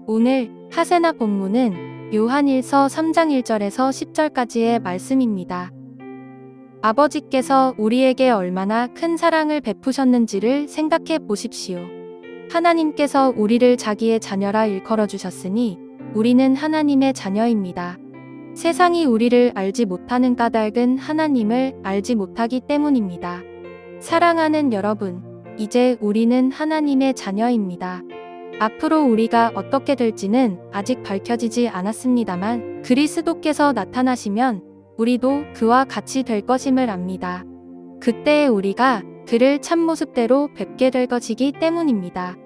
오늘 하세나 본문은 요한일서 3장 1절에서 10절까지의 말씀입니다. 아버지께서 우리에게 얼마나 큰 사랑을 베푸셨는지를 생각해 보십시오. 하나님께서 우리를 자기의 자녀라 일컬어 주셨으니 우리는 하나님의 자녀입니다. 세상이 우리를 알지 못하는 까닭은 하나님을 알지 못하기 때문입니다. 사랑하는 여러분, 이제 우리는 하나님의 자녀입니다. 앞으로 우리가 어떻게 될지는 아직 밝혀지지 않았습니다만 그리스도께서 나타나시면 우리도 그와 같이 될 것임을 압니다. 그때 우리가 그를 참모습대로 뵙게 될 것이기 때문입니다.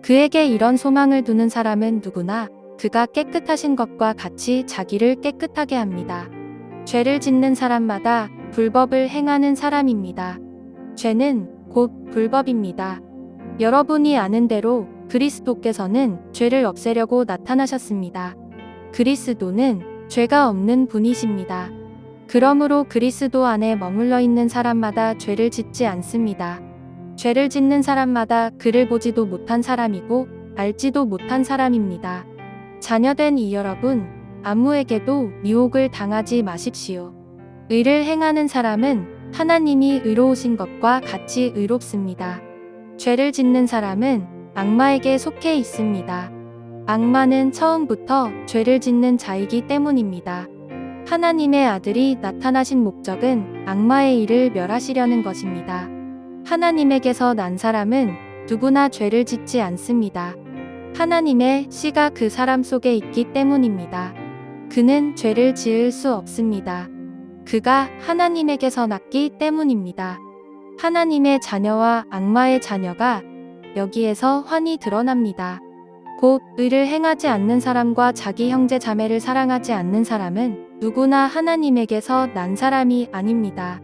그에게 이런 소망을 두는 사람은 누구나 그가 깨끗하신 것과 같이 자기를 깨끗하게 합니다. 죄를 짓는 사람마다 불법을 행하는 사람입니다. 죄는 곧 불법입니다. 여러분이 아는 대로 그리스도께서는 죄를 없애려고 나타나셨습니다. 그리스도는 죄가 없는 분이십니다. 그러므로 그리스도 안에 머물러 있는 사람마다 죄를 짓지 않습니다. 죄를 짓는 사람마다 그를 보지도 못한 사람이고 알지도 못한 사람입니다. 자녀된 이 여러분, 아무에게도 미혹을 당하지 마십시오. 의를 행하는 사람은 하나님이 의로우신 것과 같이 의롭습니다. 죄를 짓는 사람은 악마에게 속해 있습니다. 악마는 처음부터 죄를 짓는 자이기 때문입니다. 하나님의 아들이 나타나신 목적은 악마의 일을 멸하시려는 것입니다. 하나님에게서 난 사람은 누구나 죄를 짓지 않습니다. 하나님의 씨가 그 사람 속에 있기 때문입니다. 그는 죄를 지을 수 없습니다. 그가 하나님에게서 났기 때문입니다. 하나님의 자녀와 악마의 자녀가 여기에서 환히 드러납니다. 곧 의를 행하지 않는 사람과 자기 형제 자매를 사랑하지 않는 사람은 누구나 하나님에게서 난 사람이 아닙니다.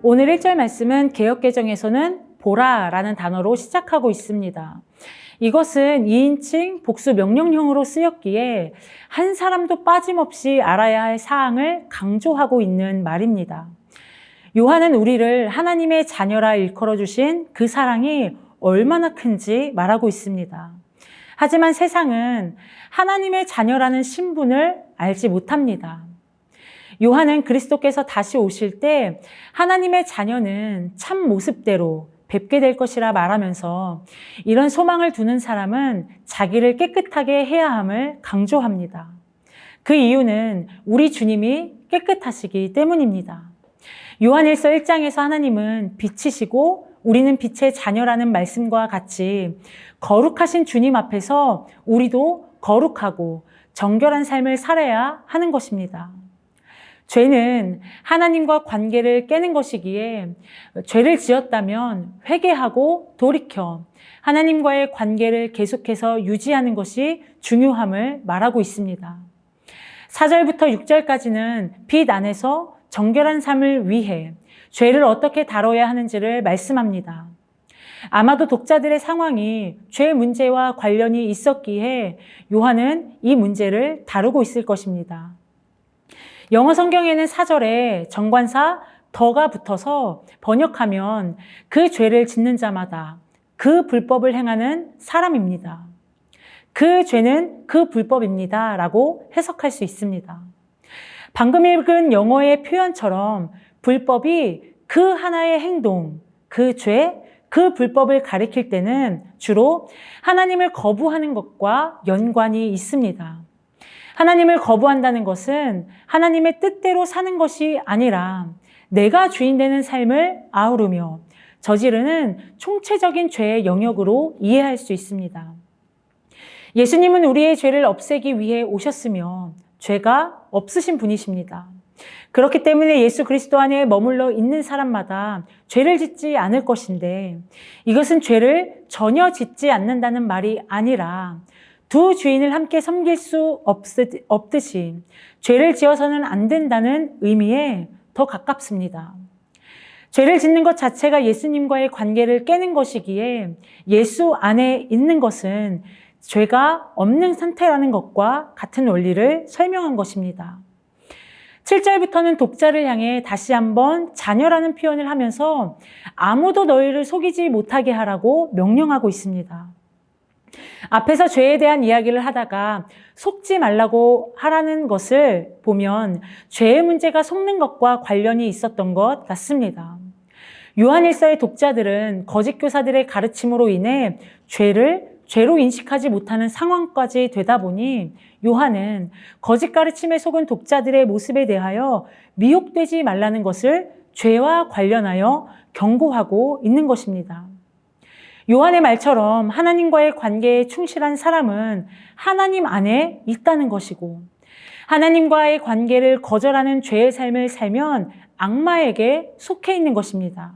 오늘 1절 말씀은 개역개정에서는 보라라는 단어로 시작하고 있습니다. 이것은 2인칭 복수 명령형으로 쓰였기에 한 사람도 빠짐없이 알아야 할 사항을 강조하고 있는 말입니다. 요한은 우리를 하나님의 자녀라 일컬어 주신 그 사랑이 얼마나 큰지 말하고 있습니다. 하지만 세상은 하나님의 자녀라는 신분을 알지 못합니다. 요한은 그리스도께서 다시 오실 때 하나님의 자녀는 참 모습대로 뵙게 될 것이라 말하면서 이런 소망을 두는 사람은 자기를 깨끗하게 해야 함을 강조합니다. 그 이유는 우리 주님이 깨끗하시기 때문입니다. 요한일서 1장에서 하나님은 빛이시고 우리는 빛의 자녀라는 말씀과 같이 거룩하신 주님 앞에서 우리도 거룩하고 정결한 삶을 살아야 하는 것입니다. 죄는 하나님과 관계를 깨는 것이기에 죄를 지었다면 회개하고 돌이켜 하나님과의 관계를 계속해서 유지하는 것이 중요함을 말하고 있습니다. 4절부터 6절까지는 빛 안에서 정결한 삶을 위해 죄를 어떻게 다뤄야 하는지를 말씀합니다. 아마도 독자들의 상황이 죄 문제와 관련이 있었기에 요한은 이 문제를 다루고 있을 것입니다. 영어 성경에는 4절에 정관사 더가 붙어서 번역하면 그 죄를 짓는 자마다 그 불법을 행하는 사람입니다. 그 죄는 그 불법입니다 라고 해석할 수 있습니다. 방금 읽은 영어의 표현처럼 불법이 그 하나의 행동, 그 죄, 그 불법을 가리킬 때는 주로 하나님을 거부하는 것과 연관이 있습니다. 하나님을 거부한다는 것은 하나님의 뜻대로 사는 것이 아니라 내가 주인 되는 삶을 아우르며 저지르는 총체적인 죄의 영역으로 이해할 수 있습니다. 예수님은 우리의 죄를 없애기 위해 오셨으며 죄가 없으신 분이십니다. 그렇기 때문에 예수 그리스도 안에 머물러 있는 사람마다 죄를 짓지 않을 것인데 이것은 죄를 전혀 짓지 않는다는 말이 아니라 두 주인을 함께 섬길 수 없듯이 죄를 지어서는 안 된다는 의미에 더 가깝습니다. 죄를 짓는 것 자체가 예수님과의 관계를 깨는 것이기에 예수 안에 있는 것은 죄가 없는 상태라는 것과 같은 원리를 설명한 것입니다. 7절부터는 독자를 향해 다시 한번 자녀라는 표현을 하면서 아무도 너희를 속이지 못하게 하라고 명령하고 있습니다. 앞에서 죄에 대한 이야기를 하다가 속지 말라고 하라는 것을 보면 죄의 문제가 속는 것과 관련이 있었던 것 같습니다. 요한일서의 독자들은 거짓 교사들의 가르침으로 인해 죄를 죄로 인식하지 못하는 상황까지 되다 보니 요한은 거짓 가르침에 속은 독자들의 모습에 대하여 미혹되지 말라는 것을 죄와 관련하여 경고하고 있는 것입니다. 요한의 말처럼 하나님과의 관계에 충실한 사람은 하나님 안에 있다는 것이고, 하나님과의 관계를 거절하는 죄의 삶을 살면 악마에게 속해 있는 것입니다.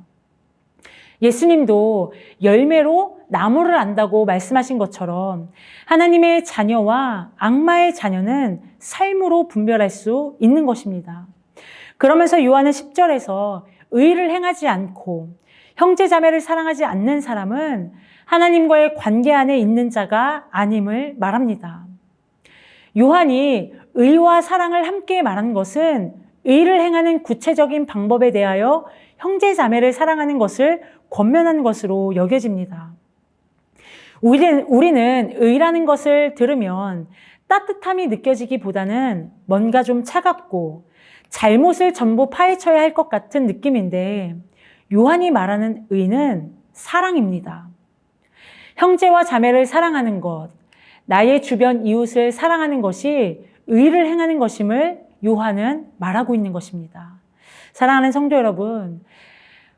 예수님도 열매로 나무를 안다고 말씀하신 것처럼 하나님의 자녀와 악마의 자녀는 삶으로 분별할 수 있는 것입니다. 그러면서 요한은 10절에서 의를 행하지 않고 형제 자매를 사랑하지 않는 사람은 하나님과의 관계 안에 있는 자가 아님을 말합니다. 요한이 의와 사랑을 함께 말한 것은 의를 행하는 구체적인 방법에 대하여 형제 자매를 사랑하는 것을 권면한 것으로 여겨집니다. 우리는 의라는 것을 들으면 따뜻함이 느껴지기보다는 뭔가 좀 차갑고 잘못을 전부 파헤쳐야 할 것 같은 느낌인데, 요한이 말하는 의는 사랑입니다. 형제와 자매를 사랑하는 것, 나의 주변 이웃을 사랑하는 것이 의를 행하는 것임을 요한은 말하고 있는 것입니다. 사랑하는 성도 여러분,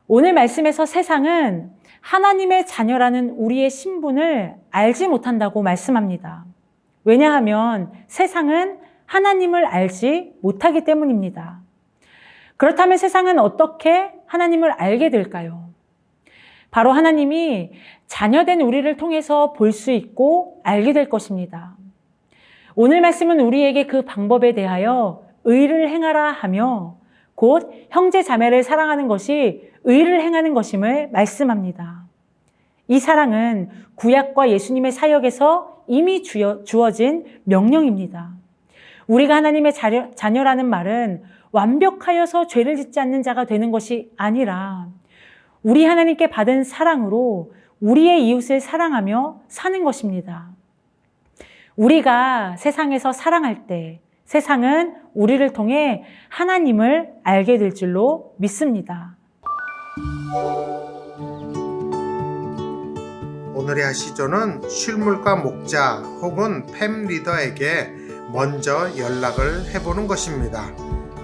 오늘 말씀에서 세상은 하나님의 자녀라는 우리의 신분을 알지 못한다고 말씀합니다. 왜냐하면 세상은 하나님을 알지 못하기 때문입니다. 그렇다면 세상은 어떻게 하나님을 알게 될까요? 바로 하나님이 자녀된 우리를 통해서 볼 수 있고 알게 될 것입니다. 오늘 말씀은 우리에게 그 방법에 대하여 의를 행하라 하며 곧 형제 자매를 사랑하는 것이 의를 행하는 것임을 말씀합니다. 이 사랑은 구약과 예수님의 사역에서 이미 주어진 명령입니다. 우리가 하나님의 자녀라는 말은 완벽하여서 죄를 짓지 않는 자가 되는 것이 아니라 우리 하나님께 받은 사랑으로 우리의 이웃을 사랑하며 사는 것입니다. 우리가 세상에서 사랑할 때 세상은 우리를 통해 하나님을 알게 될 줄로 믿습니다. 오늘의 아시조는 실물가 목자 혹은 팸 리더에게 먼저 연락을 해보는 것입니다.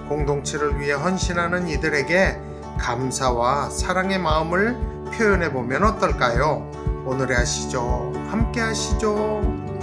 공동체를 위해 헌신하는 이들에게 감사와 사랑의 마음을 표현해보면 어떨까요? 오늘의 아시죠? 함께 하시죠.